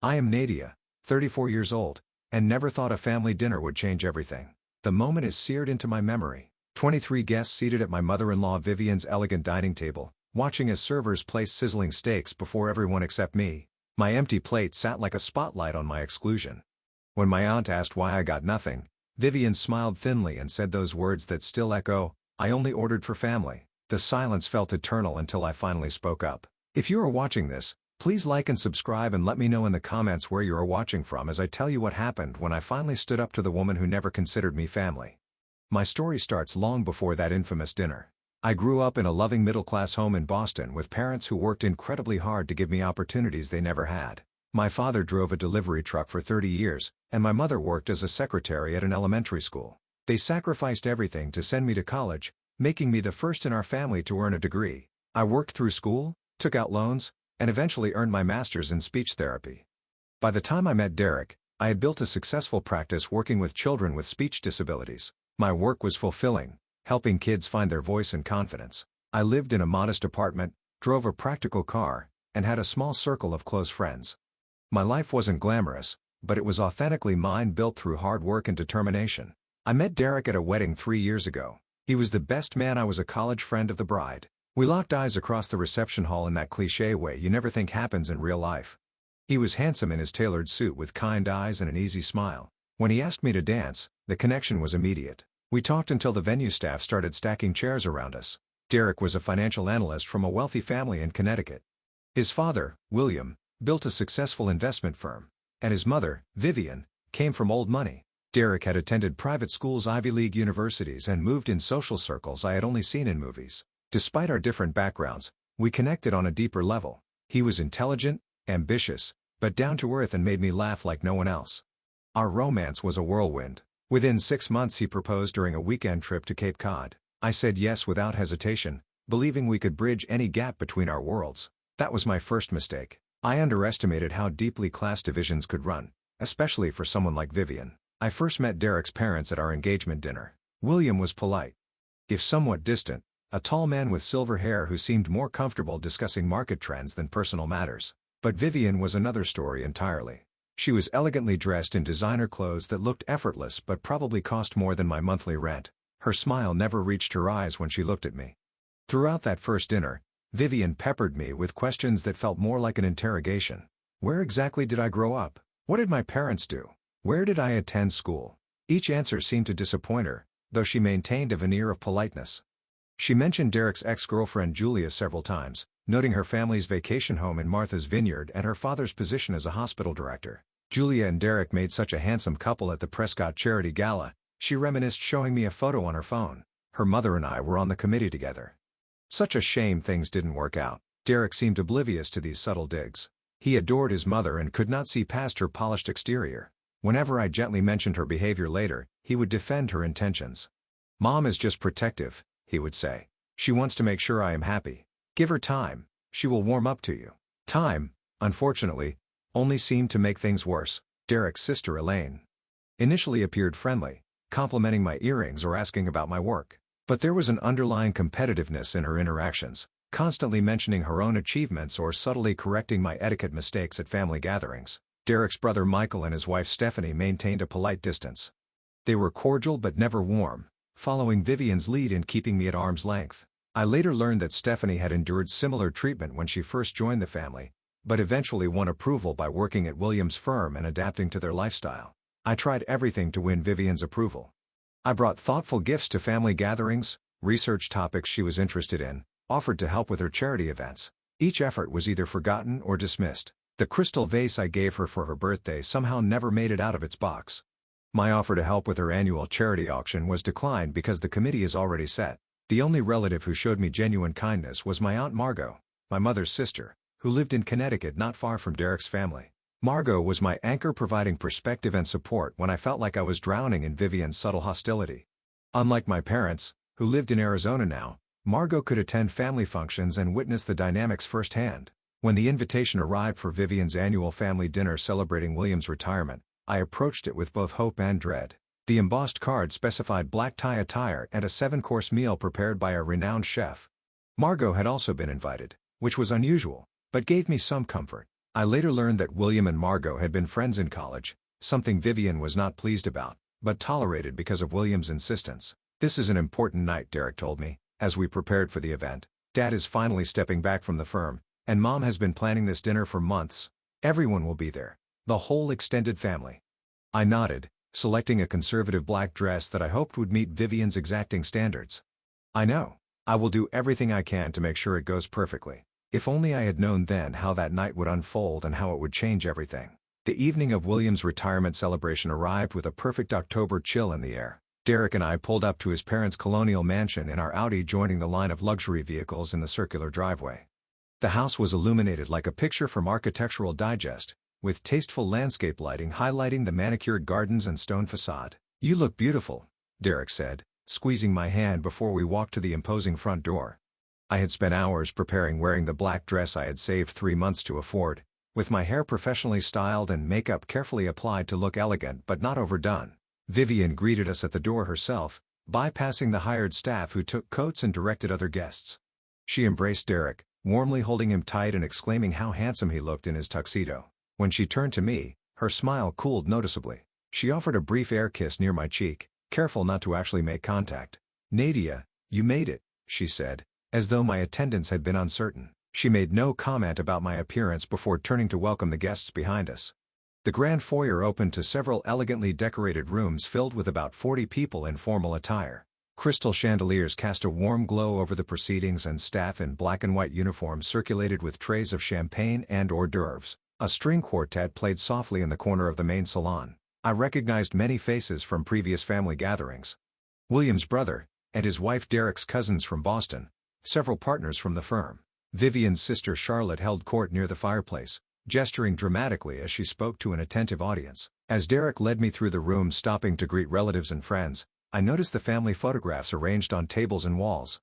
I am Nadia, 34 years old, and never thought a family dinner would change everything. The moment is seared into my memory. 23 guests seated at my mother-in-law Vivian's elegant dining table, watching as servers placed sizzling steaks before everyone except me. My empty plate sat like a spotlight on my exclusion. When my aunt asked why I got nothing, Vivian smiled thinly and said those words that still echo, "I only ordered for family." The silence felt eternal until I finally spoke up. If you are watching this, please like and subscribe and let me know in the comments where you are watching from as I tell you what happened when I finally stood up to the woman who never considered me family. My story starts long before that infamous dinner. I grew up in a loving middle-class home in Boston with parents who worked incredibly hard to give me opportunities they never had. My father drove a delivery truck for 30 years, and my mother worked as a secretary at an elementary school. They sacrificed everything to send me to college, making me the first in our family to earn a degree. I worked through school, took out loans, and eventually earned my master's in speech therapy. By the time I met Derek, I had built a successful practice working with children with speech disabilities. My work was fulfilling, helping kids find their voice and confidence. I lived in a modest apartment, drove a practical car, and had a small circle of close friends. My life wasn't glamorous, but it was authentically mine, built through hard work and determination. I met Derek at a wedding 3 years ago. He was the best man. I was a college friend of the bride. We locked eyes across the reception hall in that cliché way you never think happens in real life. He was handsome in his tailored suit with kind eyes and an easy smile. When he asked me to dance, the connection was immediate. We talked until the venue staff started stacking chairs around us. Derek was a financial analyst from a wealthy family in Connecticut. His father, William, built a successful investment firm, and his mother, Vivian, came from old money. Derek had attended private schools, Ivy League universities, and moved in social circles I had only seen in movies. Despite our different backgrounds, we connected on a deeper level. He was intelligent, ambitious, but down to earth and made me laugh like no one else. Our romance was a whirlwind. Within 6 months he proposed during a weekend trip to Cape Cod. I said yes without hesitation, believing we could bridge any gap between our worlds. That was my first mistake. I underestimated how deeply class divisions could run, especially for someone like Vivian. I first met Derek's parents at our engagement dinner. William was polite, if somewhat distant, a tall man with silver hair who seemed more comfortable discussing market trends than personal matters. But Vivian was another story entirely. She was elegantly dressed in designer clothes that looked effortless but probably cost more than my monthly rent. Her smile never reached her eyes when she looked at me. Throughout that first dinner, Vivian peppered me with questions that felt more like an interrogation. Where exactly did I grow up? What did my parents do? Where did I attend school? Each answer seemed to disappoint her, though she maintained a veneer of politeness. She mentioned Derek's ex-girlfriend Julia several times, noting her family's vacation home in Martha's Vineyard and her father's position as a hospital director. Julia and Derek made such a handsome couple at the Prescott Charity Gala, she reminisced, showing me a photo on her phone. Her mother and I were on the committee together. Such a shame things didn't work out. Derek seemed oblivious to these subtle digs. He adored his mother and could not see past her polished exterior. Whenever I gently mentioned her behavior later, he would defend her intentions. "Mom is just protective," he would say. "She wants to make sure I am happy. Give her time, she will warm up to you." Time, unfortunately, only seemed to make things worse. Derek's sister Elaine initially appeared friendly, complimenting my earrings or asking about my work. But there was an underlying competitiveness in her interactions, constantly mentioning her own achievements or subtly correcting my etiquette mistakes at family gatherings. Derek's brother Michael and his wife Stephanie maintained a polite distance. They were cordial but never warm, following Vivian's lead in keeping me at arm's length. I later learned that Stephanie had endured similar treatment when she first joined the family, but eventually won approval by working at William's firm and adapting to their lifestyle. I tried everything to win Vivian's approval. I brought thoughtful gifts to family gatherings, researched topics she was interested in, offered to help with her charity events. Each effort was either forgotten or dismissed. The crystal vase I gave her for her birthday somehow never made it out of its box. My offer to help with her annual charity auction was declined because the committee is already set. The only relative who showed me genuine kindness was my Aunt Margot, my mother's sister, who lived in Connecticut not far from Derek's family. Margot was my anchor, providing perspective and support when I felt like I was drowning in Vivian's subtle hostility. Unlike my parents, who lived in Arizona now, Margot could attend family functions and witness the dynamics firsthand. When the invitation arrived for Vivian's annual family dinner celebrating William's retirement, I approached it with both hope and dread. The embossed card specified black tie attire and a 7-course meal prepared by a renowned chef. Margot had also been invited, which was unusual, but gave me some comfort. I later learned that William and Margot had been friends in college, something Vivian was not pleased about, but tolerated because of William's insistence. "This is an important night," Derek told me, as we prepared for the event. "Dad is finally stepping back from the firm, and Mom has been planning this dinner for months. Everyone will be there. The whole extended family." I nodded, selecting a conservative black dress that I hoped would meet Vivian's exacting standards. "I know. I will do everything I can to make sure it goes perfectly." If only I had known then how that night would unfold and how it would change everything. The evening of William's retirement celebration arrived with a perfect October chill in the air. Derek and I pulled up to his parents' colonial mansion in our Audi, joining the line of luxury vehicles in the circular driveway. The house was illuminated like a picture from Architectural Digest, with tasteful landscape lighting highlighting the manicured gardens and stone facade. "You look beautiful," Derek said, squeezing my hand before we walked to the imposing front door. I had spent hours preparing, wearing the black dress I had saved 3 months to afford, with my hair professionally styled and makeup carefully applied to look elegant but not overdone. Vivian greeted us at the door herself, bypassing the hired staff who took coats and directed other guests. She embraced Derek, warmly holding him tight and exclaiming how handsome he looked in his tuxedo. When she turned to me, her smile cooled noticeably. She offered a brief air kiss near my cheek, careful not to actually make contact. "Nadia, you made it," she said, as though my attendance had been uncertain. She made no comment about my appearance before turning to welcome the guests behind us. The grand foyer opened to several elegantly decorated rooms filled with about 40 people in formal attire. Crystal chandeliers cast a warm glow over the proceedings, and staff in black and white uniforms circulated with trays of champagne and hors d'oeuvres. A string quartet played softly in the corner of the main salon. I recognized many faces from previous family gatherings. William's brother, and his wife Derek's cousins from Boston, several partners from the firm. Vivian's sister Charlotte held court near the fireplace, gesturing dramatically as she spoke to an attentive audience. As Derek led me through the room, stopping to greet relatives and friends, I noticed the family photographs arranged on tables and walls.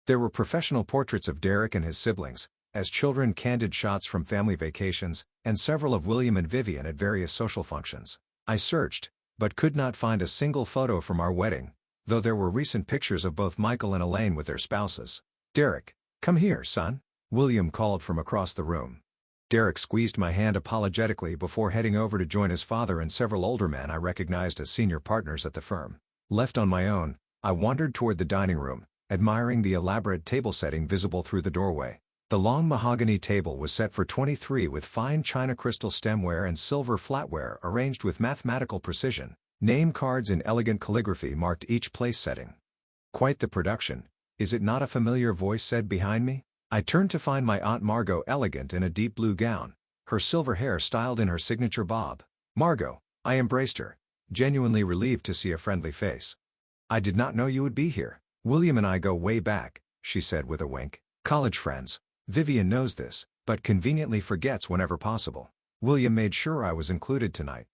There were professional portraits of Derek and his siblings, as children, candid shots from family vacations, and several of William and Vivian at various social functions. I searched, but could not find a single photo from our wedding, though there were recent pictures of both Michael and Elaine with their spouses. "Derek, come here, son," William called from across the room. Derek squeezed my hand apologetically before heading over to join his father and several older men I recognized as senior partners at the firm. Left on my own, I wandered toward the dining room, admiring the elaborate table setting visible through the doorway. The long mahogany table was set for 23 with fine china crystal stemware and silver flatware arranged with mathematical precision. Name cards in elegant calligraphy marked each place setting. "Quite the production, is it not?" a familiar voice said behind me. I turned to find my Aunt Margot, elegant in a deep blue gown, her silver hair styled in her signature bob. "Margot," I embraced her, genuinely relieved to see a friendly face. "I did not know you would be here. William and I go way back," she said with a wink. "College friends. Vivian knows this, but conveniently forgets whenever possible. William made sure I was included tonight."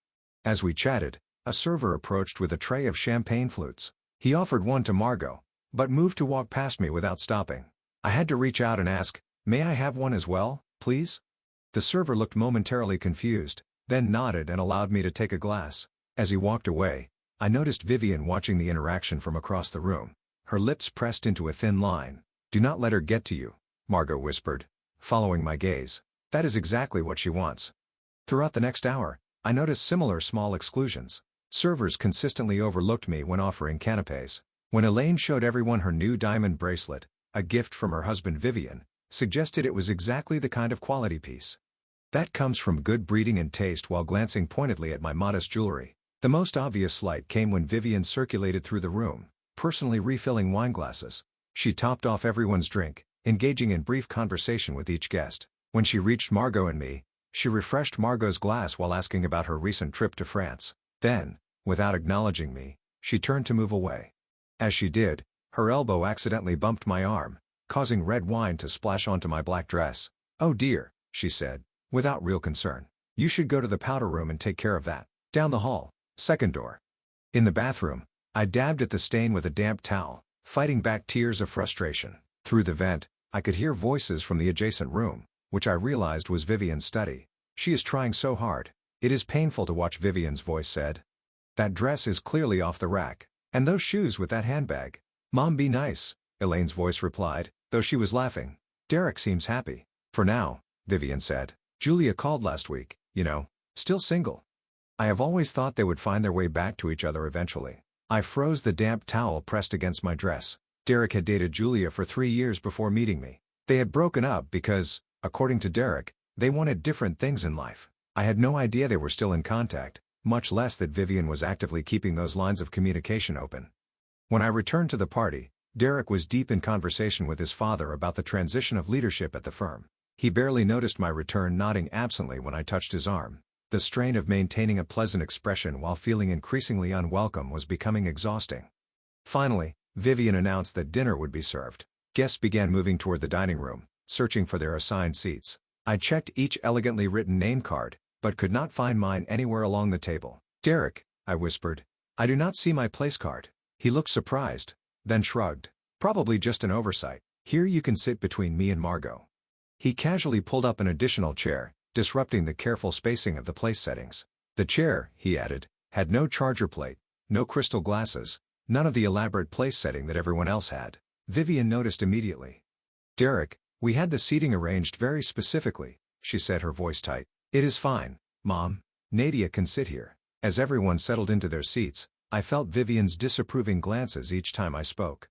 As we chatted, a server approached with a tray of champagne flutes. He offered one to Margot, but moved to walk past me without stopping. I had to reach out and ask, "May I have one as well, please?" The server looked momentarily confused, then nodded and allowed me to take a glass. As he walked away, I noticed Vivian watching the interaction from across the room, her lips pressed into a thin line. "Do not let her get to you," Margot whispered, following my gaze. "That is exactly what she wants." Throughout the next hour, I noticed similar small exclusions. Servers consistently overlooked me when offering canapés. When Elaine showed everyone her new diamond bracelet, a gift from her husband Vivian, suggested it was exactly the kind of quality piece that comes from good breeding and taste, while glancing pointedly at my modest jewelry. The most obvious slight came when Vivian circulated through the room, personally refilling wine glasses. She topped off everyone's drink, engaging in brief conversation with each guest. When she reached Margot and me, she refreshed Margot's glass while asking about her recent trip to France. Then, without acknowledging me, she turned to move away. As she did, her elbow accidentally bumped my arm, causing red wine to splash onto my black dress. "Oh dear," she said, without real concern. "You should go to the powder room and take care of that. Down the hall, second door." In the bathroom, I dabbed at the stain with a damp towel, fighting back tears of frustration. Through the vent, I could hear voices from the adjacent room, which I realized was Vivian's study. "She is trying so hard. It is painful to watch," Vivian's voice said. "That dress is clearly off the rack. And those shoes with that handbag." "Mom, be nice," Elaine's voice replied, though she was laughing. "Derek seems happy." "For now," Vivian said. Julia called last week, still single. I have always thought they would find their way back to each other eventually. I froze the damp towel pressed against my dress. Derek had dated Julia for 3 years before meeting me. They had broken up because, according to Derek, they wanted different things in life. I had no idea they were still in contact, much less that Vivian was actively keeping those lines of communication open. When I returned to the party, Derek was deep in conversation with his father about the transition of leadership at the firm. He barely noticed my return, nodding absently when I touched his arm. The strain of maintaining a pleasant expression while feeling increasingly unwelcome was becoming exhausting. Finally, Vivian announced that dinner would be served. Guests began moving toward the dining room, searching for their assigned seats. I checked each elegantly written name card, but could not find mine anywhere along the table. "Derek," I whispered, "I do not see my place card." He looked surprised, then shrugged. "Probably just an oversight. Here you can sit between me and Margot." He casually pulled up an additional chair, disrupting the careful spacing of the place settings. The chair, he added, had no charger plate, no crystal glasses, none of the elaborate place setting that everyone else had. Vivian noticed immediately. "Derek, we had the seating arranged very specifically," she said, her voice tight. "It is fine, Mom. Nadia can sit here." As everyone settled into their seats, I felt Vivian's disapproving glances each time I spoke.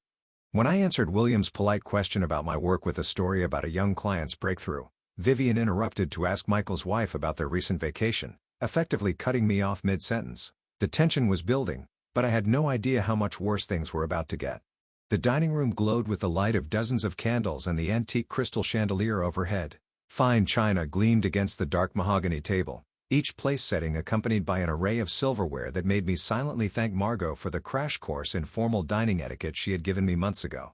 When I answered William's polite question about my work with a story about a young client's breakthrough, Vivian interrupted to ask Michael's wife about their recent vacation, effectively cutting me off mid-sentence. The tension was building, but I had no idea how much worse things were about to get. The dining room glowed with the light of dozens of candles and the antique crystal chandelier overhead. Fine china gleamed against the dark mahogany table, each place setting accompanied by an array of silverware that made me silently thank Margot for the crash course in formal dining etiquette she had given me months ago.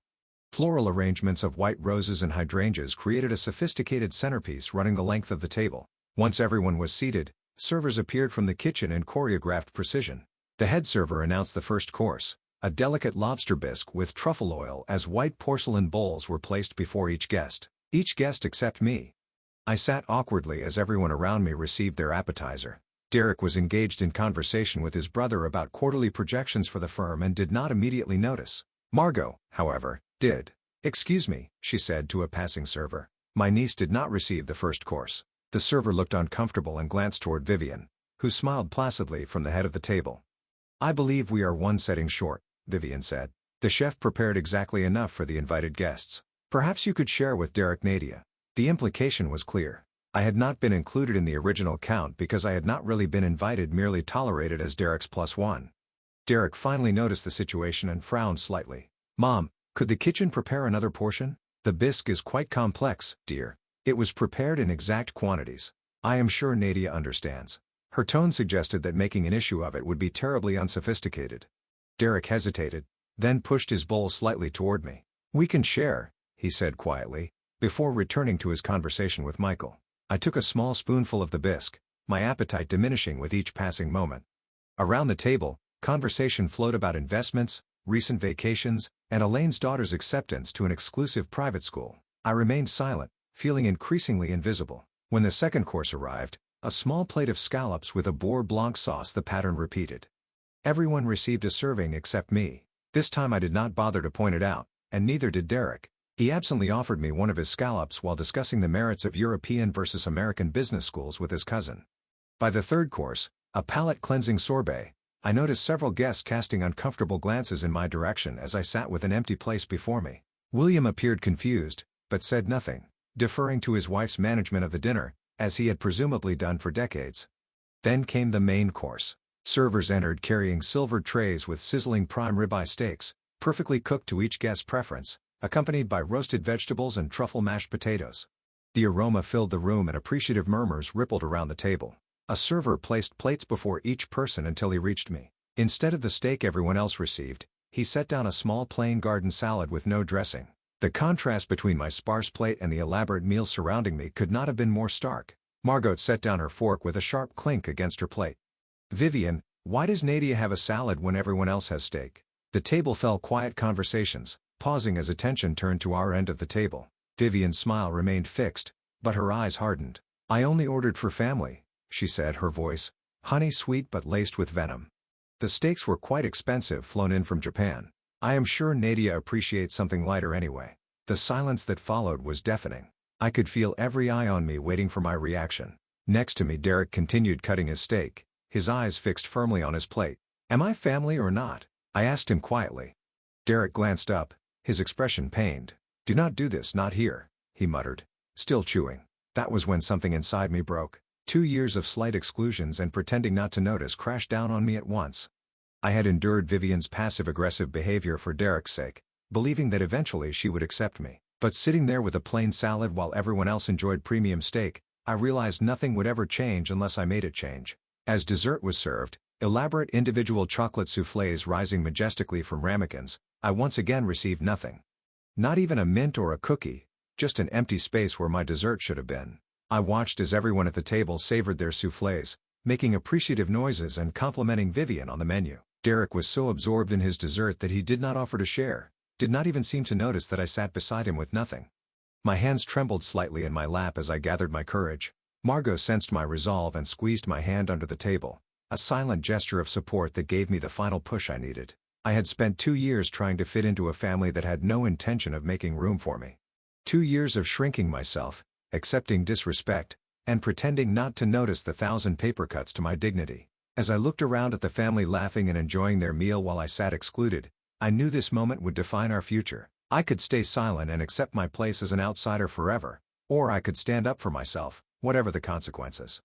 Floral arrangements of white roses and hydrangeas created a sophisticated centerpiece running the length of the table. Once everyone was seated, servers appeared from the kitchen in choreographed precision. The head server announced the first course, a delicate lobster bisque with truffle oil, as white porcelain bowls were placed before each guest except me. I sat awkwardly as everyone around me received their appetizer. Derek was engaged in conversation with his brother about quarterly projections for the firm and did not immediately notice. Margot, however, did. "Excuse me," she said to a passing server. My niece did not receive the first course. The server looked uncomfortable and glanced toward Vivian, who smiled placidly from the head of the table. "I believe we are one setting short," Vivian said. "The chef prepared exactly enough for the invited guests. Perhaps you could share with Derek." Nadia. The implication was clear. I had not been included in the original count because I had not really been invited, merely tolerated as Derek's +1. Derek finally noticed the situation and frowned slightly. "Mom, could the kitchen prepare another portion? The bisque is quite complex, dear. It was prepared in exact quantities. I am sure Nadia understands." Her tone suggested that making an issue of it would be terribly unsophisticated. Derek hesitated, then pushed his bowl slightly toward me. "We can share," he said quietly, before returning to his conversation with Michael. I took a small spoonful of the bisque, my appetite diminishing with each passing moment. Around the table, conversation flowed about investments, recent vacations, and Elaine's daughter's acceptance to an exclusive private school. I remained silent, feeling increasingly invisible. When the second course arrived, a small plate of scallops with a beurre blanc sauce, the pattern repeated. Everyone received a serving except me. This time I did not bother to point it out, and neither did Derek. He absently offered me one of his scallops while discussing the merits of European versus American business schools with his cousin. By the third course, a palate-cleansing sorbet, I noticed several guests casting uncomfortable glances in my direction as I sat with an empty place before me. William appeared confused, but said nothing, deferring to his wife's management of the dinner, as he had presumably done for decades. Then came the main course. Servers entered carrying silver trays with sizzling prime ribeye steaks, perfectly cooked to each guest's preference, accompanied by roasted vegetables and truffle mashed potatoes. The aroma filled the room and appreciative murmurs rippled around the table. A server placed plates before each person until he reached me. Instead of the steak everyone else received, he set down a small plain garden salad with no dressing. The contrast between my sparse plate and the elaborate meal surrounding me could not have been more stark. Margot set down her fork with a sharp clink against her plate. "Vivian, why does Nadia have a salad when everyone else has steak?" The table fell quiet conversations, pausing as attention turned to our end of the table. Vivian's smile remained fixed, but her eyes hardened. "I only ordered for family," she said, her voice honey-sweet but laced with venom. "The steaks were quite expensive, flown in from Japan. I am sure Nadia appreciates something lighter anyway." The silence that followed was deafening. I could feel every eye on me waiting for my reaction. Next to me, Derek continued cutting his steak, his eyes fixed firmly on his plate. "Am I family or not?" I asked him quietly. Derek glanced up, his expression pained. "Do not do this, not here," he muttered, still chewing. That was when something inside me broke. 2 years of slight exclusions and pretending not to notice crashed down on me at once. I had endured Vivian's passive-aggressive behavior for Derek's sake, believing that eventually she would accept me. But sitting there with a plain salad while everyone else enjoyed premium steak, I realized nothing would ever change unless I made it change. As dessert was served, elaborate individual chocolate soufflés rising majestically from ramekins, I once again received nothing. Not even a mint or a cookie, just an empty space where my dessert should have been. I watched as everyone at the table savored their soufflés, making appreciative noises and complimenting Vivian on the menu. Derek was so absorbed in his dessert that he did not offer to share, did not even seem to notice that I sat beside him with nothing. My hands trembled slightly in my lap as I gathered my courage. Margot sensed my resolve and squeezed my hand under the table, a silent gesture of support that gave me the final push I needed. I had spent 2 years trying to fit into a family that had no intention of making room for me. 2 years of shrinking myself, accepting disrespect, and pretending not to notice the 1,000 paper cuts to my dignity. As I looked around at the family laughing and enjoying their meal while I sat excluded, I knew this moment would define our future. I could stay silent and accept my place as an outsider forever, or I could stand up for myself, whatever the consequences.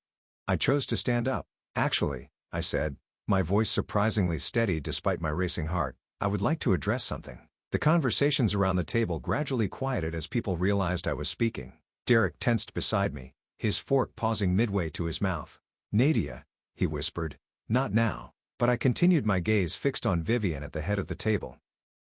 I chose to stand up. "Actually," I said, my voice surprisingly steady despite my racing heart, "I would like to address something." The conversations around the table gradually quieted as people realized I was speaking. Derek tensed beside me, his fork pausing midway to his mouth. "Nadia," he whispered, "not now." But I continued, my gaze fixed on Vivian at the head of the table.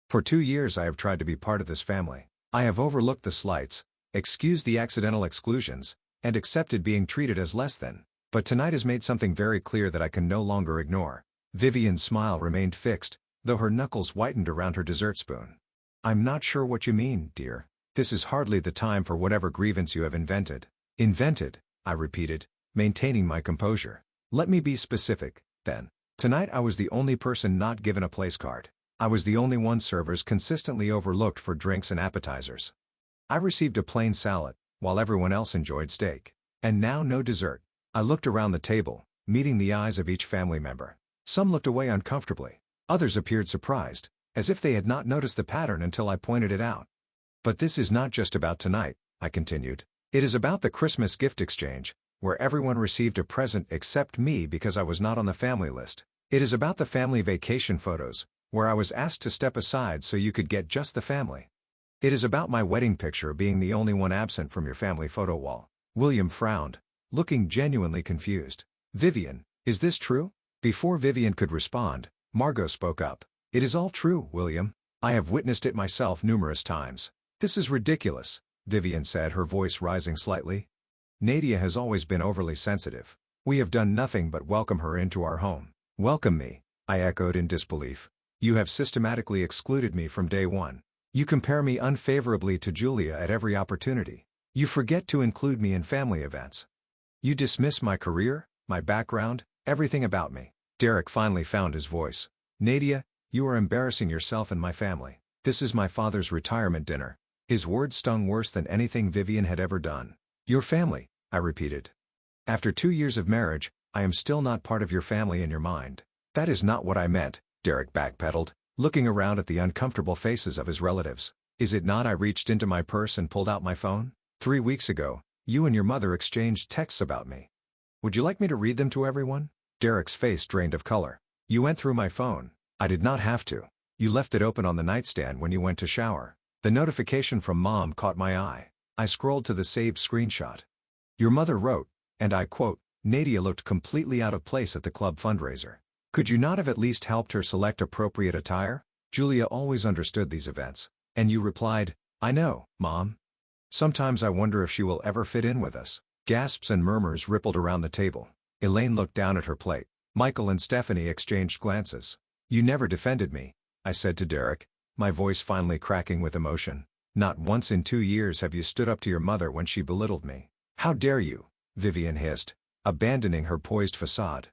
"For 2 years I have tried to be part of this family. I have overlooked the slights, excused the accidental exclusions, and accepted being treated as less than. But tonight has made something very clear that I can no longer ignore." Vivian's smile remained fixed, though her knuckles whitened around her dessert spoon. "I'm not sure what you mean, dear. This is hardly the time for whatever grievance you have invented." "Invented," I repeated, maintaining my composure. "Let me be specific, then. Tonight I was the only person not given a place card. I was the only one servers consistently overlooked for drinks and appetizers. I received a plain salad, while everyone else enjoyed steak. And now no dessert." I looked around the table, meeting the eyes of each family member. Some looked away uncomfortably. Others appeared surprised, as if they had not noticed the pattern until I pointed it out. "But this is not just about tonight," I continued. "It is about the Christmas gift exchange, where everyone received a present except me because I was not on the family list. It is about the family vacation photos, where I was asked to step aside so you could get just the family. It is about my wedding picture being the only one absent from your family photo wall." William frowned, looking genuinely confused. "Vivian, is this true?" Before Vivian could respond, Margot spoke up. "It is all true, William. I have witnessed it myself numerous times." "This is ridiculous," Vivian said, her voice rising slightly. "Nadia has always been overly sensitive. We have done nothing but welcome her into our home." "Welcome me," I echoed in disbelief. "You have systematically excluded me from day one. You compare me unfavorably to Julia at every opportunity. You forget to include me in family events. You dismiss my career, my background, everything about me." Derek finally found his voice. "Nadia, you are embarrassing yourself and my family. This is my father's retirement dinner." His words stung worse than anything Vivian had ever done. "Your family," I repeated. "After 2 years of marriage, I am still not part of your family in your mind." "That is not what I meant," Derek backpedaled, looking around at the uncomfortable faces of his relatives. "Is it not?" I reached into my purse and pulled out my phone. "3 weeks ago, you and your mother exchanged texts about me. Would you like me to read them to everyone?" Derek's face drained of color. "You went through my phone." "I did not have to. You left it open on the nightstand when you went to shower." The notification from Mom caught my eye. I scrolled to the saved screenshot. Your mother wrote, and I quote, "Nadia looked completely out of place at the club fundraiser. Could you not have at least helped her select appropriate attire? Julia always understood these events." And you replied, "I know, Mom. Sometimes I wonder if she will ever fit in with us." Gasps and murmurs rippled around the table. Elaine looked down at her plate. Michael and Stephanie exchanged glances. "You never defended me," I said to Derek, my voice finally cracking with emotion. "Not once in 2 years have you stood up to your mother when she belittled me." "How dare you?" Vivian hissed, abandoning her poised facade.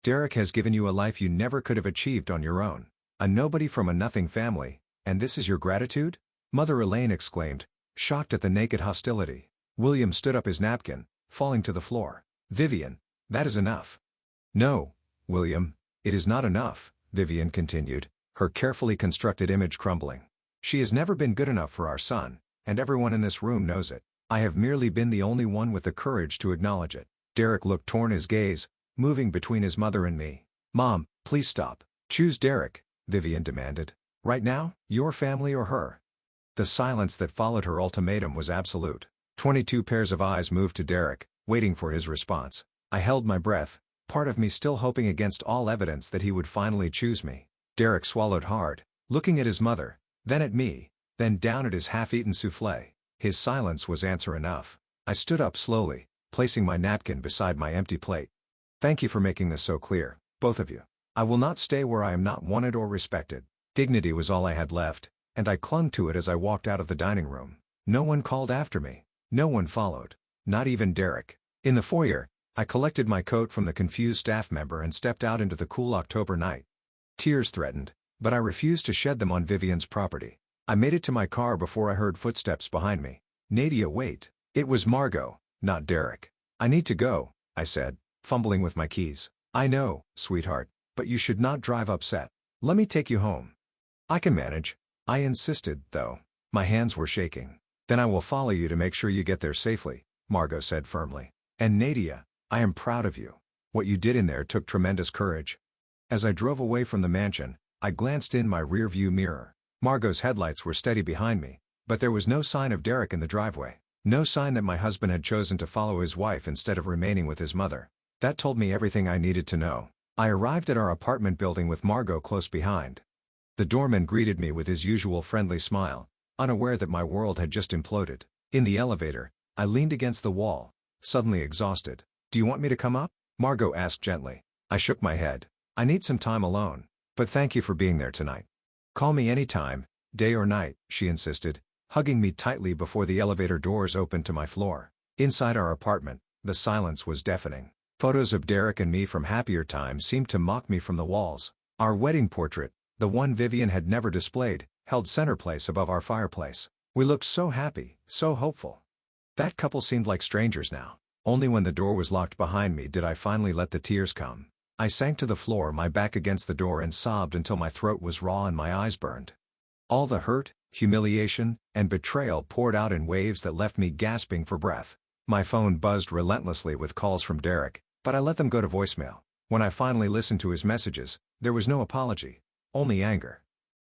"Derek has given you a life you never could have achieved on your own. A nobody from a nothing family, and this is your gratitude?" Mother Elaine exclaimed, shocked at the naked hostility. William stood up his napkin, falling to the floor. Vivian, that is enough. No, William, it is not enough, Vivian continued, her carefully constructed image crumbling. She has never been good enough for our son, and everyone in this room knows it. I have merely been the only one with the courage to acknowledge it. Derek looked torn, his gaze moving between his mother and me. Mom, please stop. Choose Derek, Vivian demanded. Right now, your family or her? The silence that followed her ultimatum was absolute. 22 pairs of eyes moved to Derek, waiting for his response. I held my breath, part of me still hoping against all evidence that he would finally choose me. Derek swallowed hard, looking at his mother, then at me, then down at his half-eaten souffle. His silence was answer enough. I stood up slowly, placing my napkin beside my empty plate. Thank you for making this so clear, both of you. I will not stay where I am not wanted or respected. Dignity was all I had left, and I clung to it as I walked out of the dining room. No one called after me. No one followed. Not even Derek. In the foyer, I collected my coat from the confused staff member and stepped out into the cool October night. Tears threatened, but I refused to shed them on Vivian's property. I made it to my car before I heard footsteps behind me. Nadia, wait. It was Margot, not Derek. I need to go, I said, fumbling with my keys. I know, sweetheart, but you should not drive upset. Let me take you home. I can manage. I insisted, though. My hands were shaking. Then I will follow you to make sure you get there safely, Margot said firmly. And Nadia, I am proud of you. What you did in there took tremendous courage. As I drove away from the mansion, I glanced in my rearview mirror. Margot's headlights were steady behind me, but there was no sign of Derek in the driveway. No sign that my husband had chosen to follow his wife instead of remaining with his mother. That told me everything I needed to know. I arrived at our apartment building with Margot close behind. The doorman greeted me with his usual friendly smile, unaware that my world had just imploded. In the elevator, I leaned against the wall, suddenly exhausted. Do you want me to come up? Margot asked gently. I shook my head. I need some time alone. But thank you for being there tonight. Call me anytime, day or night, she insisted, hugging me tightly before the elevator doors opened to my floor. Inside our apartment, the silence was deafening. Photos of Derek and me from happier times seemed to mock me from the walls. Our wedding portrait, the one Vivian had never displayed, held center place above our fireplace. We looked so happy, so hopeful. That couple seemed like strangers now. Only when the door was locked behind me did I finally let the tears come. I sank to the floor, my back against the door, and sobbed until my throat was raw and my eyes burned. All the hurt, humiliation, and betrayal poured out in waves that left me gasping for breath. My phone buzzed relentlessly with calls from Derek, but I let them go to voicemail. When I finally listened to his messages, there was no apology, only anger.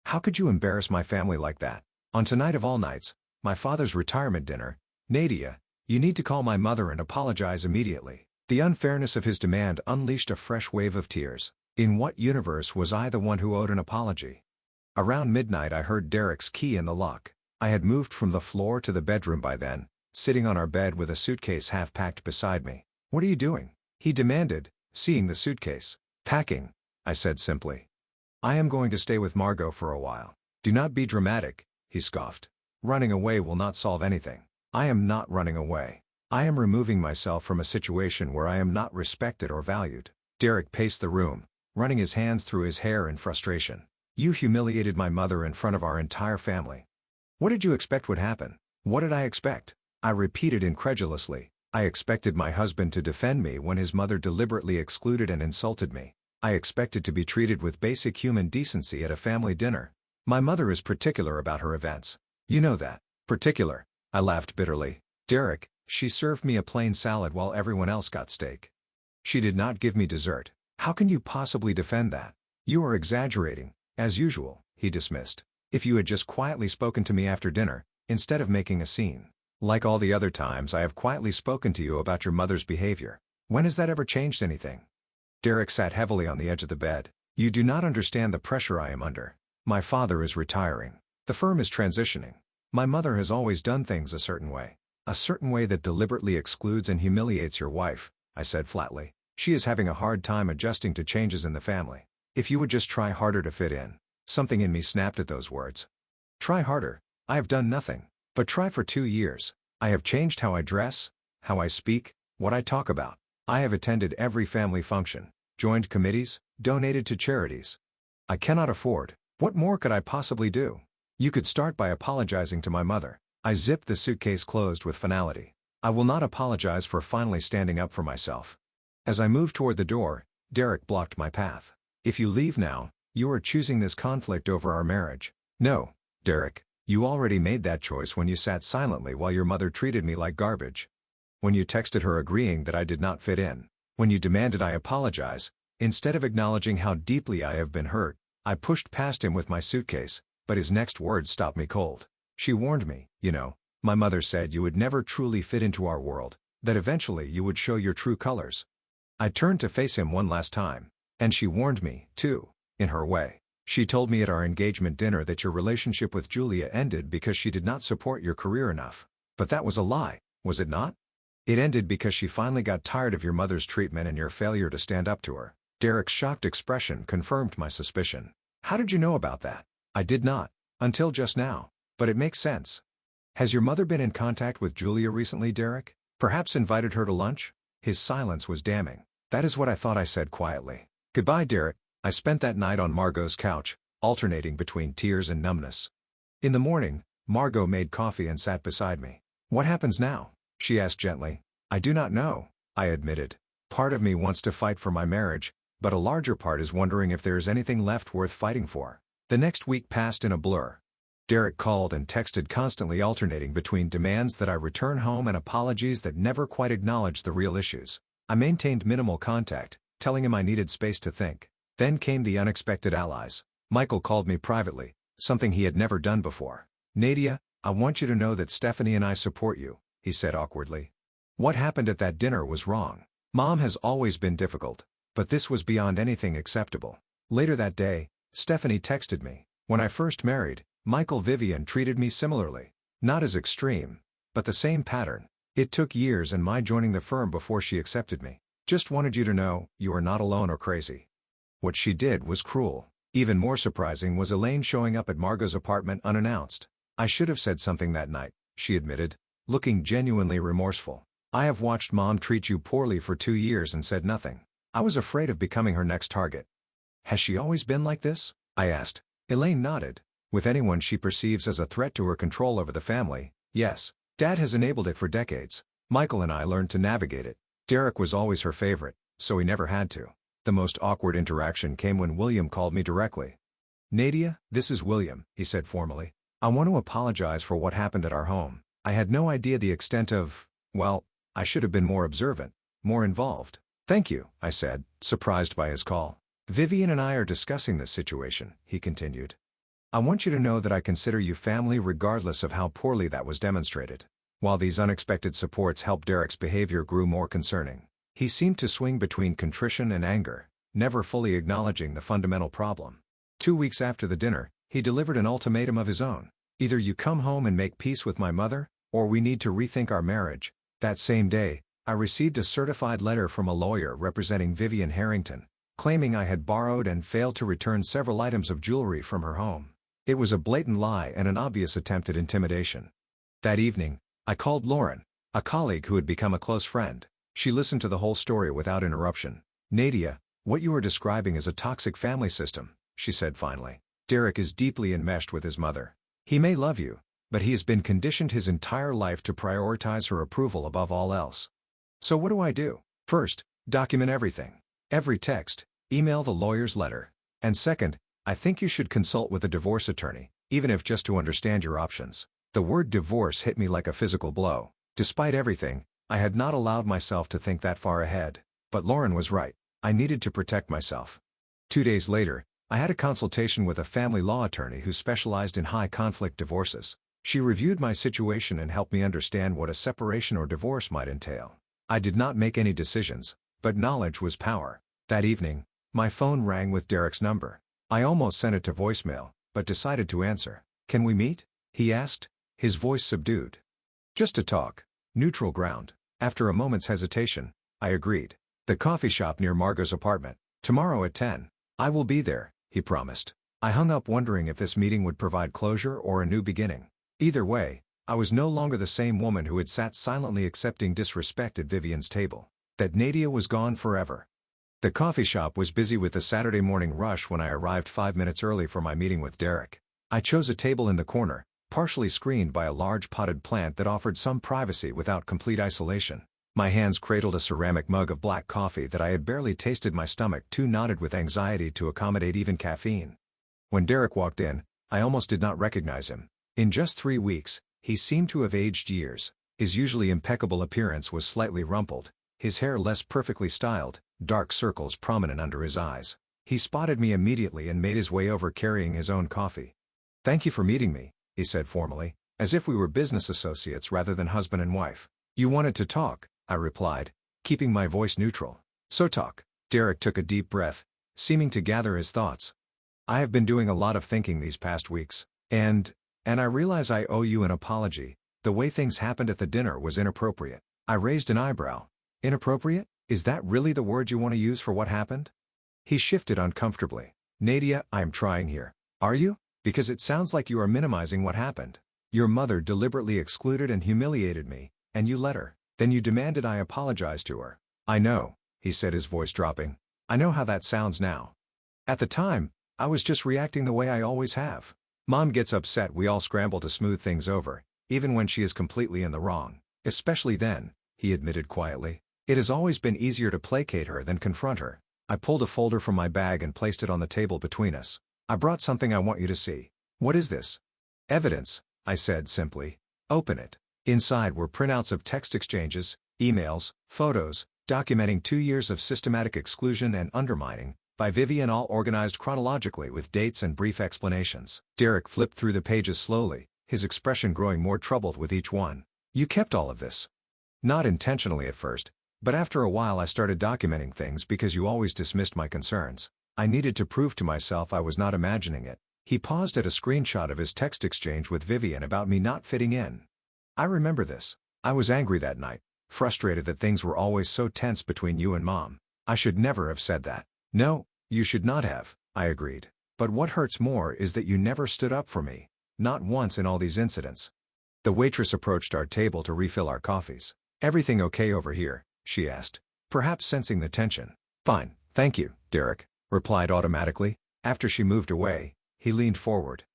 How could you embarrass my family like that? On tonight of all nights, my father's retirement dinner, Nadia, you need to call my mother and apologize immediately. The unfairness of his demand unleashed a fresh wave of tears. In what universe was I the one who owed an apology? Around midnight I heard Derek's key in the lock. I had moved from the floor to the bedroom by then, sitting on our bed with a suitcase half packed beside me. What are you doing? He demanded, seeing the suitcase. Packing, I said simply. I am going to stay with Margot for a while. Do not be dramatic, he scoffed. Running away will not solve anything. I am not running away. I am removing myself from a situation where I am not respected or valued. Derek paced the room, running his hands through his hair in frustration. You humiliated my mother in front of our entire family. What did you expect would happen? What did I expect? I repeated incredulously. I expected my husband to defend me when his mother deliberately excluded and insulted me. I expected to be treated with basic human decency at a family dinner. My mother is particular about her events. You know that. Particular. I laughed bitterly. Derek, she served me a plain salad while everyone else got steak. She did not give me dessert. How can you possibly defend that? You are exaggerating, as usual, he dismissed. If you had just quietly spoken to me after dinner, instead of making a scene. Like all the other times I have quietly spoken to you about your mother's behavior. When has that ever changed anything? Derek sat heavily on the edge of the bed. You do not understand the pressure I am under. My father is retiring. The firm is transitioning. My mother has always done things a certain way. A certain way that deliberately excludes and humiliates your wife, I said flatly. She is having a hard time adjusting to changes in the family. If you would just try harder to fit in. Something in me snapped at those words. Try harder? I have done nothing. But try for 2 years. I have changed how I dress, how I speak, what I talk about. I have attended every family function, joined committees, donated to charities. I cannot afford. What more could I possibly do? You could start by apologizing to my mother. I zipped the suitcase closed with finality. I will not apologize for finally standing up for myself. As I moved toward the door, Derek blocked my path. If you leave now, you are choosing this conflict over our marriage. No, Derek, you already made that choice when you sat silently while your mother treated me like garbage. When you texted her agreeing that I did not fit in. When you demanded I apologize, instead of acknowledging how deeply I have been hurt, I pushed past him with my suitcase, but his next words stopped me cold. She warned me, my mother said you would never truly fit into our world, that eventually you would show your true colors. I turned to face him one last time. And she warned me, too, in her way. She told me at our engagement dinner that your relationship with Julia ended because she did not support your career enough. But that was a lie, was it not? It ended because she finally got tired of your mother's treatment and your failure to stand up to her. Derek's shocked expression confirmed my suspicion. How did you know about that? I did not, until just now. But it makes sense. Has your mother been in contact with Julia recently, Derek? Perhaps invited her to lunch? His silence was damning. That is what I thought, I said quietly. Goodbye, Derek. I spent that night on Margot's couch, alternating between tears and numbness. In the morning, Margot made coffee and sat beside me. What happens now? She asked gently. I do not know, I admitted. Part of me wants to fight for my marriage, but a larger part is wondering if there is anything left worth fighting for. The next week passed in a blur. Derek called and texted constantly, alternating between demands that I return home and apologies that never quite acknowledged the real issues. I maintained minimal contact, telling him I needed space to think. Then came the unexpected allies. Michael called me privately, something he had never done before. Nadia, I want you to know that Stephanie and I support you, he said awkwardly. What happened at that dinner was wrong. Mom has always been difficult, but this was beyond anything acceptable. Later that day, Stephanie texted me. When I first married, Michael Vivian treated me similarly. Not as extreme, but the same pattern. It took years and my joining the firm before she accepted me. Just wanted you to know, you are not alone or crazy. What she did was cruel. Even more surprising was Elaine showing up at Margot's apartment unannounced. I should have said something that night, she admitted, looking genuinely remorseful. I have watched Mom treat you poorly for 2 years and said nothing. I was afraid of becoming her next target. Has she always been like this? I asked. Elaine nodded. With anyone she perceives as a threat to her control over the family, yes. Dad has enabled it for decades. Michael and I learned to navigate it. Derek was always her favorite, so he never had to. The most awkward interaction came when William called me directly. Nadia, this is William, he said formally. I want to apologize for what happened at our home. I had no idea the extent of, well, I should have been more observant, more involved. Thank you, I said, surprised by his call. Vivian and I are discussing this situation, he continued. I want you to know that I consider you family regardless of how poorly that was demonstrated. While these unexpected supports helped, Derek's behavior grew more concerning. He seemed to swing between contrition and anger, never fully acknowledging the fundamental problem. 2 weeks after the dinner, he delivered an ultimatum of his own. Either you come home and make peace with my mother, or we need to rethink our marriage. That same day, I received a certified letter from a lawyer representing Vivian Harrington, claiming I had borrowed and failed to return several items of jewelry from her home. It was a blatant lie and an obvious attempt at intimidation. That evening, I called Lauren, a colleague who had become a close friend. She listened to the whole story without interruption. Nadia, what you are describing is a toxic family system, she said finally. Derek is deeply enmeshed with his mother. He may love you, but he has been conditioned his entire life to prioritize her approval above all else. So what do I do? First, document everything. Every text, email the lawyer's letter. And second, I think you should consult with a divorce attorney, even if just to understand your options. The word divorce hit me like a physical blow. Despite everything, I had not allowed myself to think that far ahead. But Lauren was right. I needed to protect myself. 2 days later, I had a consultation with a family law attorney who specialized in high-conflict divorces. She reviewed my situation and helped me understand what a separation or divorce might entail. I did not make any decisions, but knowledge was power. That evening, my phone rang with Derek's number. I almost sent it to voicemail, but decided to answer. Can we meet? He asked, his voice subdued. Just to talk. Neutral ground. After a moment's hesitation, I agreed. The coffee shop near Margot's apartment. Tomorrow at 10. I will be there, he promised. I hung up wondering if this meeting would provide closure or a new beginning. Either way, I was no longer the same woman who had sat silently accepting disrespect at Vivian's table. That Nadia was gone forever. The coffee shop was busy with the Saturday morning rush when I arrived 5 minutes early for my meeting with Derek. I chose a table in the corner, partially screened by a large potted plant that offered some privacy without complete isolation. My hands cradled a ceramic mug of black coffee that I had barely tasted, my stomach too knotted with anxiety to accommodate even caffeine. When Derek walked in, I almost did not recognize him. In just 3 weeks, he seemed to have aged years. His usually impeccable appearance was slightly rumpled, his hair less perfectly styled, dark circles prominent under his eyes. He spotted me immediately and made his way over carrying his own coffee. "Thank you for meeting me," he said formally, as if we were business associates rather than husband and wife. "You wanted to talk," I replied, keeping my voice neutral. "So talk." Derek took a deep breath, seeming to gather his thoughts. "I have been doing a lot of thinking these past weeks, and I realize I owe you an apology. The way things happened at the dinner was inappropriate." I raised an eyebrow. "Inappropriate? Is that really the word you want to use for what happened?" He shifted uncomfortably. "Nadia, I am trying here. Are you? Because it sounds like you are minimizing what happened. Your mother deliberately excluded and humiliated me, and you let her. Then you demanded I apologize to her." "I know," he said, his voice dropping. "I know how that sounds now. At the time, I was just reacting the way I always have. Mom gets upset, we all scramble to smooth things over, even when she is completely in the wrong. Especially then," he admitted quietly. "It has always been easier to placate her than confront her." I pulled a folder from my bag and placed it on the table between us. "I brought something I want you to see." "What is this?" "Evidence," I said simply. "Open it." Inside were printouts of text exchanges, emails, photos, documenting 2 years of systematic exclusion and undermining, by Vivian, all organized chronologically with dates and brief explanations. Derek flipped through the pages slowly, his expression growing more troubled with each one. "You kept all of this?" "Not intentionally at first, but after a while I started documenting things because you always dismissed my concerns. I needed to prove to myself I was not imagining it." He paused at a screenshot of his text exchange with Vivian about me not fitting in. "I remember this. I was angry that night, frustrated that things were always so tense between you and Mom. I should never have said that." "No, you should not have," I agreed. "But what hurts more is that you never stood up for me. Not once in all these incidents." The waitress approached our table to refill our coffees. "Everything okay over here?" she asked, perhaps sensing the tension. "Fine, thank you," Derek replied automatically. After she moved away, he leaned forward.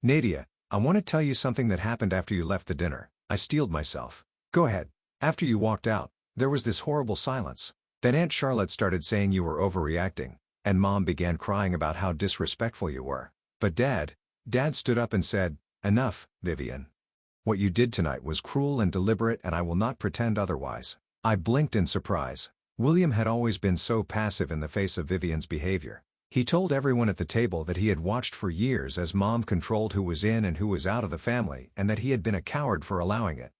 "Nadia, I want to tell you something that happened after you left the dinner." I steeled myself. "Go ahead." "After you walked out, there was this horrible silence. Then Aunt Charlotte started saying you were overreacting, and Mom began crying about how disrespectful you were. But Dad stood up and said, 'Enough, Vivian. What you did tonight was cruel and deliberate, and I will not pretend otherwise.'" I blinked in surprise. William had always been so passive in the face of Vivian's behavior. He told everyone at the table that he had watched for years as Mom controlled who was in and who was out of the family, and that he had been a coward for allowing it.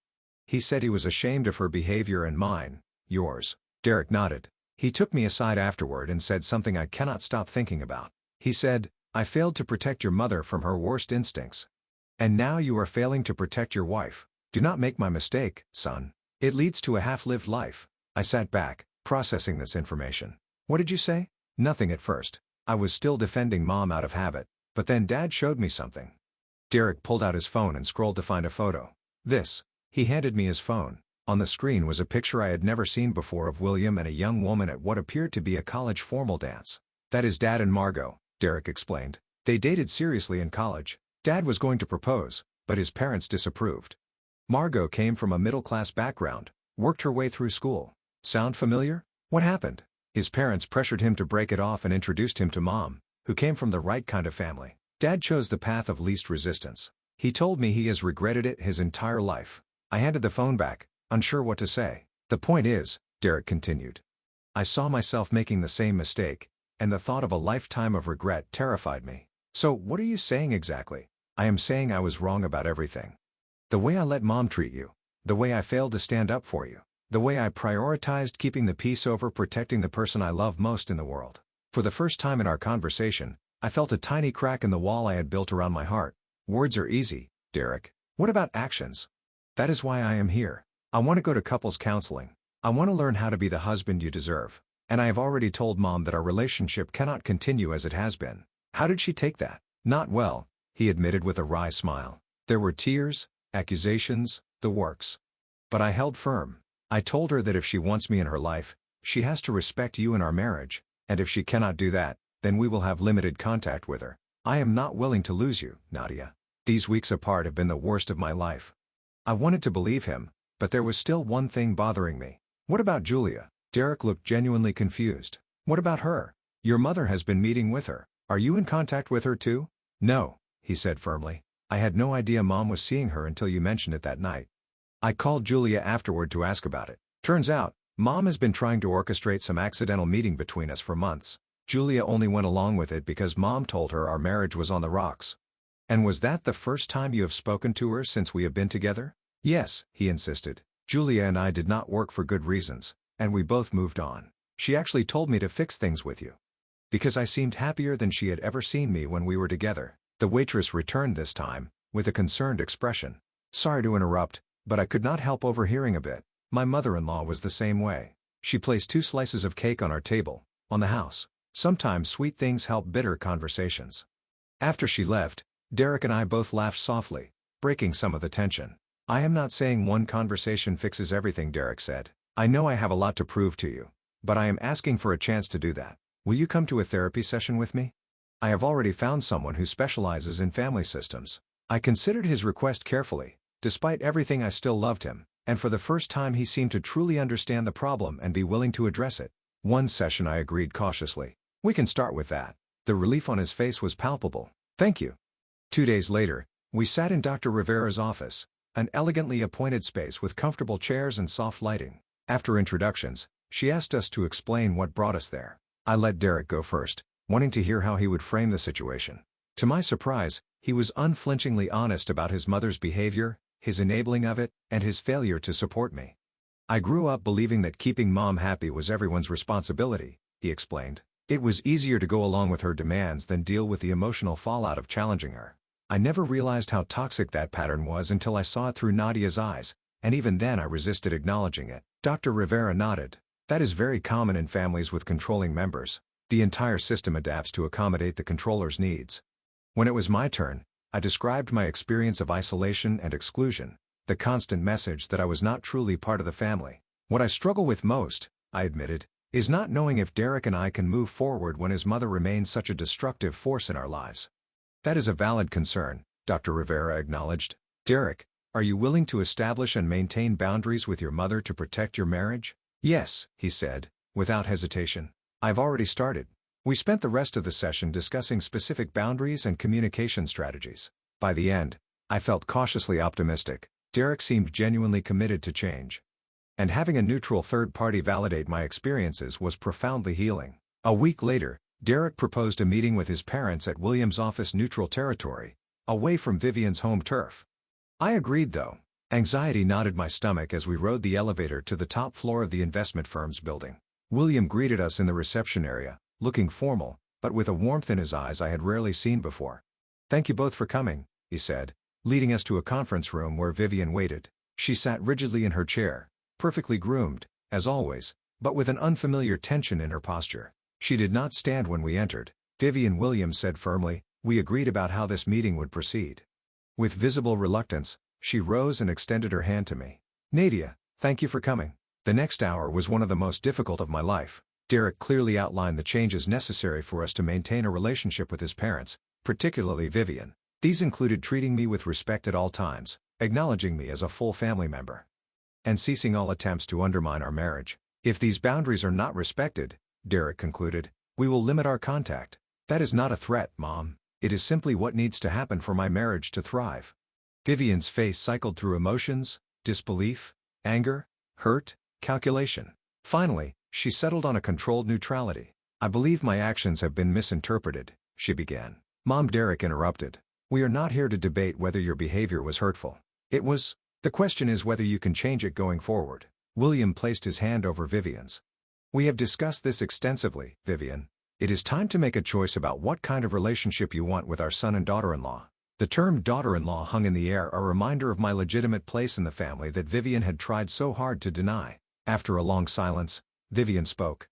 He said he was ashamed of her behavior and mine. "Yours." Derek nodded. He took me aside afterward and said something I cannot stop thinking about. He said, "I failed to protect your mother from her worst instincts. And now you are failing to protect your wife. Do not make my mistake, son. It leads to a half-lived life." I sat back, processing this information. "What did you say?" "Nothing at first. I was still defending Mom out of habit, but then Dad showed me something." Derek pulled out his phone and scrolled to find a photo. "This." He handed me his phone. On the screen was a picture I had never seen before of William and a young woman at what appeared to be a college formal dance. "That is Dad and Margot," Derek explained. "They dated seriously in college. Dad was going to propose, but his parents disapproved. Margot came from a middle-class background, worked her way through school. Sound familiar?" "What happened?" "His parents pressured him to break it off and introduced him to Mom, who came from the right kind of family. Dad chose the path of least resistance. He told me he has regretted it his entire life." I handed the phone back, unsure what to say. "The point is," Derek continued, "I saw myself making the same mistake, and the thought of a lifetime of regret terrified me." "So what are you saying exactly?" "I am saying I was wrong about everything. The way I let Mom treat you, the way I failed to stand up for you, the way I prioritized keeping the peace over protecting the person I love most in the world." For the first time in our conversation, I felt a tiny crack in the wall I had built around my heart. "Words are easy, Derek. What about actions?" "That is why I am here. I want to go to couples counseling. I want to learn how to be the husband you deserve. And I have already told Mom that our relationship cannot continue as it has been." "How did she take that?" "Not well," he admitted with a wry smile. "There were tears, accusations, the works. But I held firm. I told her that if she wants me in her life, she has to respect you and our marriage, and if she cannot do that, then we will have limited contact with her. I am not willing to lose you, Nadia." These weeks apart have been the worst of my life. I wanted to believe him, but there was still one thing bothering me. What about Julia? Derek looked genuinely confused. What about her? Your mother has been meeting with her. Are you in contact with her too? No, he said firmly. I had no idea Mom was seeing her until you mentioned it that night. I called Julia afterward to ask about it. Turns out, Mom has been trying to orchestrate some accidental meeting between us for months. Julia only went along with it because Mom told her our marriage was on the rocks. And was that the first time you have spoken to her since we have been together? Yes, he insisted. Julia and I did not work for good reasons, and we both moved on. She actually told me to fix things with you. Because I seemed happier than she had ever seen me when we were together. The waitress returned this time, with a concerned expression. Sorry to interrupt, but I could not help overhearing a bit. My mother-in-law was the same way. She placed 2 slices of cake on our table, on the house. Sometimes sweet things help bitter conversations. After she left, Derek and I both laughed softly, breaking some of the tension. I am not saying one conversation fixes everything, Derek said. I know I have a lot to prove to you, but I am asking for a chance to do that. Will you come to a therapy session with me? I have already found someone who specializes in family systems. I considered his request carefully. Despite everything, I still loved him, and for the first time he seemed to truly understand the problem and be willing to address it. One session, I agreed cautiously. We can start with that. The relief on his face was palpable. Thank you. 2 days later, we sat in Dr. Rivera's office, an elegantly appointed space with comfortable chairs and soft lighting. After introductions, she asked us to explain what brought us there. I let Derek go first, wanting to hear how he would frame the situation. To my surprise, he was unflinchingly honest about his mother's behavior, his enabling of it, and his failure to support me. I grew up believing that keeping Mom happy was everyone's responsibility, he explained. It was easier to go along with her demands than deal with the emotional fallout of challenging her. I never realized how toxic that pattern was until I saw it through Nadia's eyes, and even then I resisted acknowledging it. Dr. Rivera nodded. That is very common in families with controlling members. The entire system adapts to accommodate the controller's needs. When it was my turn, I described my experience of isolation and exclusion, the constant message that I was not truly part of the family. What I struggle with most, I admitted, is not knowing if Derek and I can move forward when his mother remains such a destructive force in our lives. That is a valid concern, Dr. Rivera acknowledged. Derek, are you willing to establish and maintain boundaries with your mother to protect your marriage? Yes, he said, without hesitation. I've already started. We spent the rest of the session discussing specific boundaries and communication strategies. By the end, I felt cautiously optimistic. Derek seemed genuinely committed to change. And having a neutral third party validate my experiences was profoundly healing. A week later, Derek proposed a meeting with his parents at William's office, neutral territory, away from Vivian's home turf. I agreed though. Anxiety knotted my stomach as we rode the elevator to the top floor of the investment firm's building. William greeted us in the reception area, looking formal, but with a warmth in his eyes I had rarely seen before. Thank you both for coming, he said, leading us to a conference room where Vivian waited. She sat rigidly in her chair, perfectly groomed, as always, but with an unfamiliar tension in her posture. She did not stand when we entered. Vivian, William said firmly, we agreed about how this meeting would proceed. With visible reluctance, she rose and extended her hand to me. Nadia, thank you for coming. The next hour was one of the most difficult of my life. Derek clearly outlined the changes necessary for us to maintain a relationship with his parents, particularly Vivian. These included treating me with respect at all times, acknowledging me as a full family member, and ceasing all attempts to undermine our marriage. If these boundaries are not respected, Derek concluded, we will limit our contact. That is not a threat, Mom. It is simply what needs to happen for my marriage to thrive. Vivian's face cycled through emotions, disbelief, anger, hurt, calculation. Finally, she settled on a controlled neutrality. I believe my actions have been misinterpreted, she began. Mom, Derek interrupted. We are not here to debate whether your behavior was hurtful. It was. The question is whether you can change it going forward. William placed his hand over Vivian's. We have discussed this extensively, Vivian. It is time to make a choice about what kind of relationship you want with our son and daughter-in-law. The term daughter-in-law hung in the air, a reminder of my legitimate place in the family that Vivian had tried so hard to deny. After a long silence, Vivian spoke.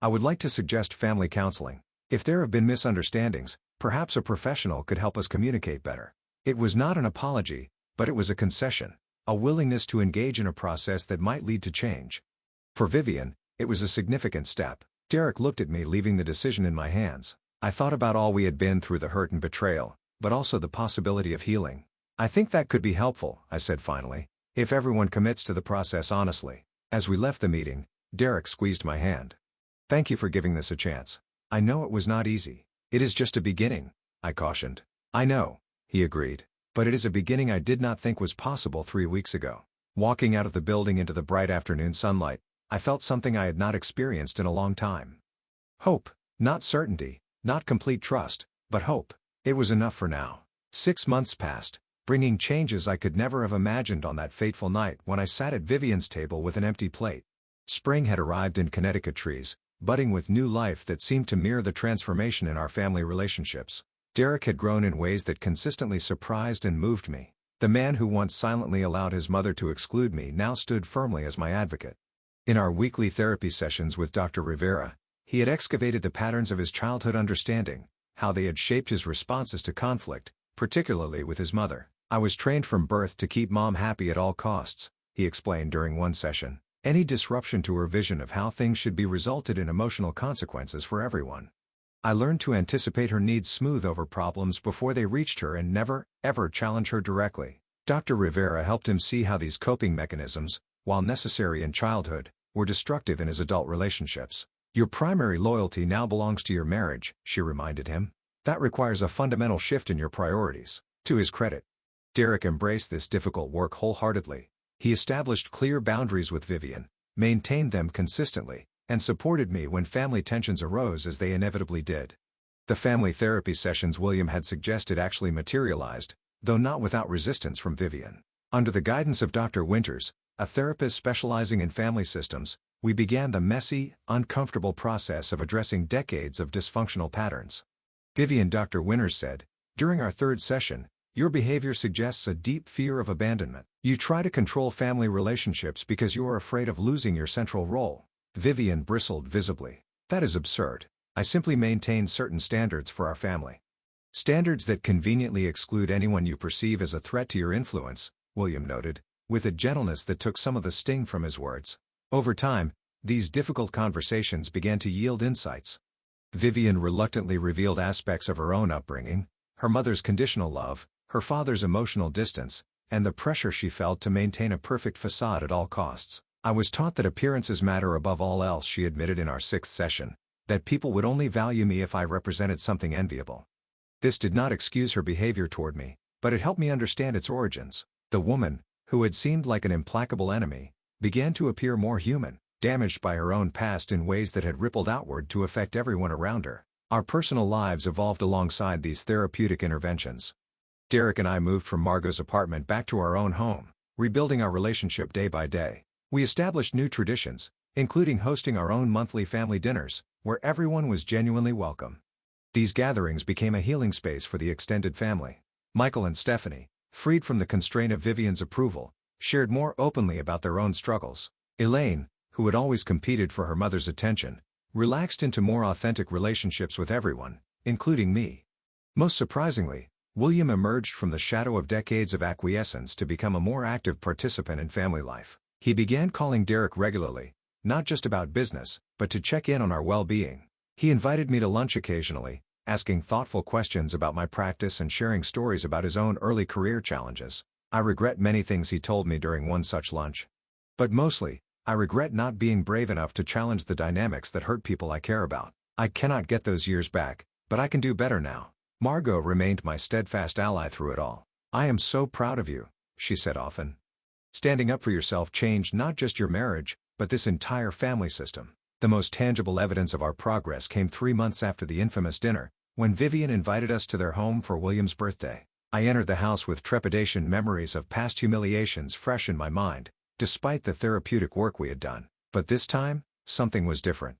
I would like to suggest family counseling. If there have been misunderstandings, perhaps a professional could help us communicate better. It was not an apology, but it was a concession, a willingness to engage in a process that might lead to change. For Vivian, it was a significant step. Derek looked at me, leaving the decision in my hands. I thought about all we had been through, the hurt and betrayal, but also the possibility of healing. I think that could be helpful, I said finally, if everyone commits to the process honestly. As we left the meeting, Derek squeezed my hand. Thank you for giving this a chance. I know it was not easy. It is just a beginning, I cautioned. I know, he agreed, but it is a beginning I did not think was possible 3 weeks ago. Walking out of the building into the bright afternoon sunlight, I felt something I had not experienced in a long time. Hope, not certainty, not complete trust, but hope. It was enough for now. 6 months passed, bringing changes I could never have imagined on that fateful night when I sat at Vivian's table with an empty plate. Spring had arrived in Connecticut trees, budding with new life that seemed to mirror the transformation in our family relationships. Derek had grown in ways that consistently surprised and moved me. The man who once silently allowed his mother to exclude me now stood firmly as my advocate. In our weekly therapy sessions with Dr. Rivera, he had excavated the patterns of his childhood understanding, how they had shaped his responses to conflict, particularly with his mother. I was trained from birth to keep Mom happy at all costs, he explained during one session. Any disruption to her vision of how things should be resulted in emotional consequences for everyone. I learned to anticipate her needs, smooth over problems before they reached her, and never, ever challenge her directly. Dr. Rivera helped him see how these coping mechanisms, while necessary in childhood, were destructive in his adult relationships. Your primary loyalty now belongs to your marriage, she reminded him. That requires a fundamental shift in your priorities. To his credit, Derek embraced this difficult work wholeheartedly. He established clear boundaries with Vivian, maintained them consistently, and supported me when family tensions arose, as they inevitably did. The family therapy sessions William had suggested actually materialized, though not without resistance from Vivian. Under the guidance of Dr. Winters, a therapist specializing in family systems, we began the messy, uncomfortable process of addressing decades of dysfunctional patterns. Vivian, Dr. Winters said, during our third session, your behavior suggests a deep fear of abandonment. You try to control family relationships because you are afraid of losing your central role. Vivian bristled visibly. That is absurd. I simply maintain certain standards for our family. Standards that conveniently exclude anyone you perceive as a threat to your influence, William noted, with a gentleness that took some of the sting from his words. Over time, these difficult conversations began to yield insights. Vivian reluctantly revealed aspects of her own upbringing, her mother's conditional love, her father's emotional distance, and the pressure she felt to maintain a perfect facade at all costs. I was taught that appearances matter above all else, she admitted in our 6th session, that people would only value me if I represented something enviable. This did not excuse her behavior toward me, but it helped me understand its origins. The woman, who had seemed like an implacable enemy, began to appear more human, damaged by her own past in ways that had rippled outward to affect everyone around her. Our personal lives evolved alongside these therapeutic interventions. Derek and I moved from Margot's apartment back to our own home, rebuilding our relationship day by day. We established new traditions, including hosting our own monthly family dinners, where everyone was genuinely welcome. These gatherings became a healing space for the extended family. Michael and Stephanie, freed from the constraint of Vivian's approval, shared more openly about their own struggles. Elaine, who had always competed for her mother's attention, relaxed into more authentic relationships with everyone, including me. Most surprisingly, William emerged from the shadow of decades of acquiescence to become a more active participant in family life. He began calling Derek regularly, not just about business, but to check in on our well-being. He invited me to lunch occasionally, asking thoughtful questions about my practice and sharing stories about his own early career challenges. I regret many things he told me during one such lunch. But mostly, I regret not being brave enough to challenge the dynamics that hurt people I care about. I cannot get those years back, but I can do better now. Margot remained my steadfast ally through it all. I am so proud of you, she said often. Standing up for yourself changed not just your marriage, but this entire family system. The most tangible evidence of our progress came 3 months after the infamous dinner, when Vivian invited us to their home for William's birthday. I entered the house with trepidation, memories of past humiliations fresh in my mind, despite the therapeutic work we had done. But this time, something was different.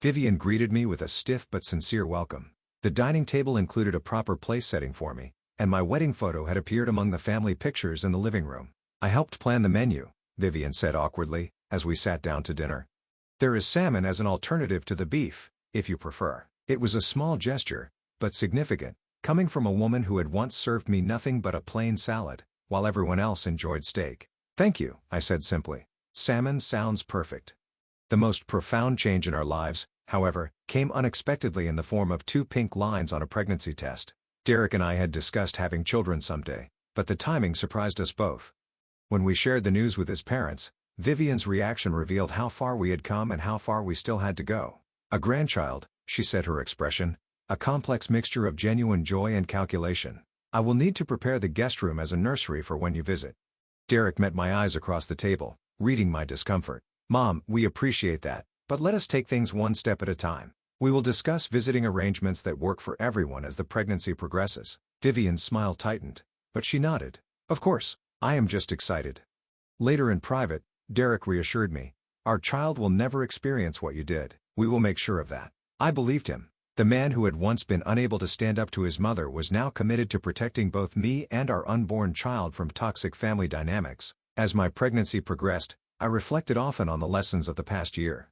Vivian greeted me with a stiff but sincere welcome. The dining table included a proper place setting for me, and my wedding photo had appeared among the family pictures in the living room. I helped plan the menu, Vivian said awkwardly, as we sat down to dinner. There is salmon as an alternative to the beef, if you prefer. It was a small gesture, but significant, coming from a woman who had once served me nothing but a plain salad, while everyone else enjoyed steak. Thank you, I said simply. Salmon sounds perfect. The most profound change in our lives, however, came unexpectedly in the form of 2 pink lines on a pregnancy test. Derek and I had discussed having children someday, but the timing surprised us both. When we shared the news with his parents, Vivian's reaction revealed how far we had come and how far we still had to go. A grandchild, she said, her expression, a complex mixture of genuine joy and calculation. I will need to prepare the guest room as a nursery for when you visit. Derek met my eyes across the table, reading my discomfort. Mom, we appreciate that, but let us take things one step at a time. We will discuss visiting arrangements that work for everyone as the pregnancy progresses. Vivian's smile tightened, but she nodded. Of course, I am just excited. Later in private, Derek reassured me. Our child will never experience what you did. We will make sure of that. I believed him. The man who had once been unable to stand up to his mother was now committed to protecting both me and our unborn child from toxic family dynamics. As my pregnancy progressed, I reflected often on the lessons of the past year.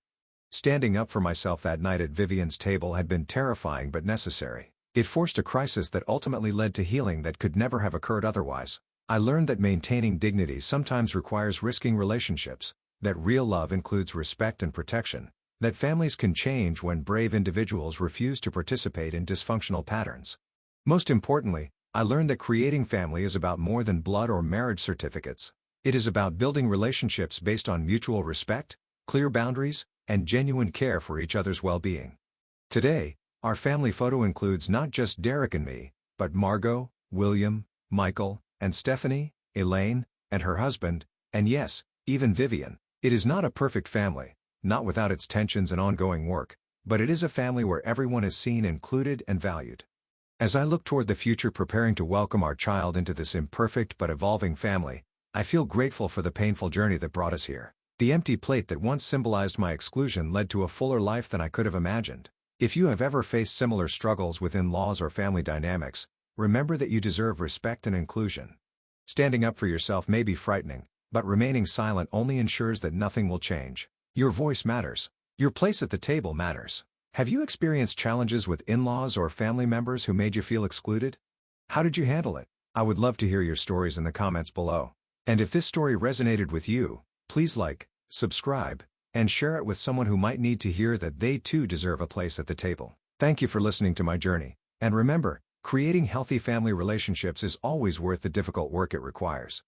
Standing up for myself that night at Vivian's table had been terrifying but necessary. It forced a crisis that ultimately led to healing that could never have occurred otherwise. I learned that maintaining dignity sometimes requires risking relationships, that real love includes respect and protection, that families can change when brave individuals refuse to participate in dysfunctional patterns. Most importantly, I learned that creating family is about more than blood or marriage certificates. It is about building relationships based on mutual respect, clear boundaries, and genuine care for each other's well-being. Today, our family photo includes not just Derek and me, but Margot, William, Michael, and Stephanie, Elaine, and her husband, and yes, even Vivian. It is not a perfect family, not without its tensions and ongoing work, but it is a family where everyone is seen, included, and valued. As I look toward the future preparing to welcome our child into this imperfect but evolving family, I feel grateful for the painful journey that brought us here. The empty plate that once symbolized my exclusion led to a fuller life than I could have imagined. If you have ever faced similar struggles with in-laws or family dynamics, remember that you deserve respect and inclusion. Standing up for yourself may be frightening, but remaining silent only ensures that nothing will change. Your voice matters. Your place at the table matters. Have you experienced challenges with in-laws or family members who made you feel excluded? How did you handle it? I would love to hear your stories in the comments below. And if this story resonated with you, please like, subscribe, and share it with someone who might need to hear that they too deserve a place at the table. Thank you for listening to my journey. And remember, creating healthy family relationships is always worth the difficult work it requires.